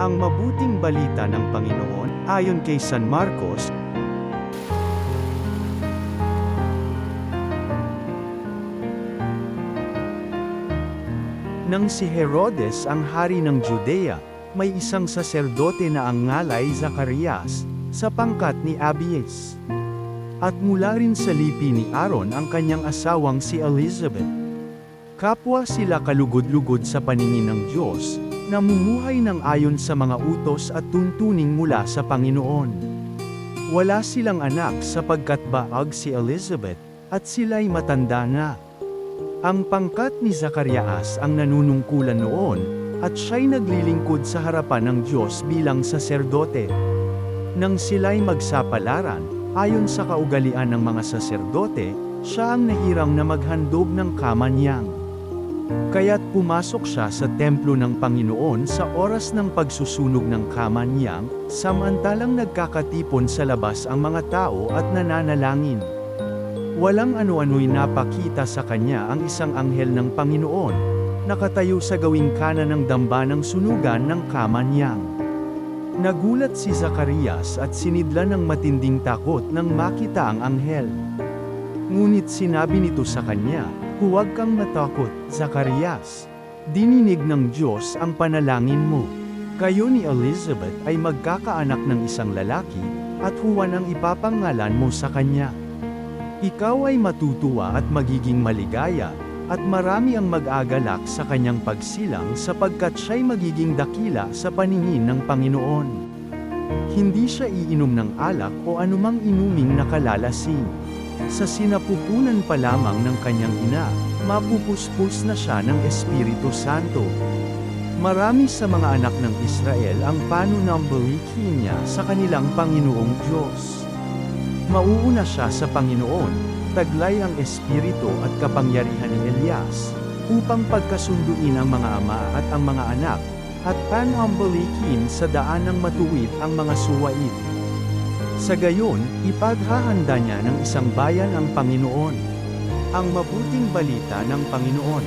Ang mabuting balita ng Panginoon, ayon kay San Marcos. Nang si Herodes ang hari ng Judea, may isang saserdote na ang ngalay Zacarias, sa pangkat ni Abies. At mula rin sa lipi ni Aaron ang kanyang asawang si Elizabeth. Kapwa sila kalugod-lugod sa paningin ng Diyos, namumuhay ng ayon sa mga utos at tuntuning mula sa Panginoon. Wala silang anak sapagkat baag si Elizabeth, at sila'y matanda na. Ang pangkat ni Zacarias ang nanunungkulan noon, at siya'y naglilingkod sa harapan ng Diyos bilang saserdote. Nang sila'y magsapalaran, ayon sa kaugalian ng mga saserdote, siya ang nahiram na maghandog ng kamanyang. Kaya't pumasok siya sa templo ng Panginoon sa oras ng pagsusunog ng kamanyang, samantalang nagkakatipon sa labas ang mga tao at nananalangin. Walang ano-ano'y napakita sa kanya ang isang anghel ng Panginoon, nakatayo sa gawing kanan ng damba ng sunugan ng kamanyang. Nagulat si Zacarias at sinidlan ng matinding takot nang makita ang anghel. Ngunit sinabi nito sa kanya, "Huwag kang matakot, Zacarias. Dininig ng Diyos ang panalangin mo. Kayo ni Elizabeth ay magkakaanak ng isang lalaki, at Juan ang ipapangalan mo sa kanya. Ikaw ay matutuwa at magiging maligaya, at marami ang mag-agalak sa kanyang pagsilang sapagkat siya'y magiging dakila sa paningin ng Panginoon. Hindi siya iinom ng alak o anumang inuming nakalalasing. Sa sinapupunan pa lamang ng kanyang ina, mapupuspos na siya ng Espiritu Santo. Marami sa mga anak ng Israel ang panunambalikin niya sa kanilang Panginoong Diyos. Mauuna siya sa Panginoon, taglay ang Espiritu at kapangyarihan ni Elias, upang pagkasunduin ang mga ama at ang mga anak, at panambalikin sa daan ng matuwid ang mga suwait. Sa gayon, ipaghahanda niya ng isang bayan ang Panginoon. Ang mabuting balita ng Panginoon.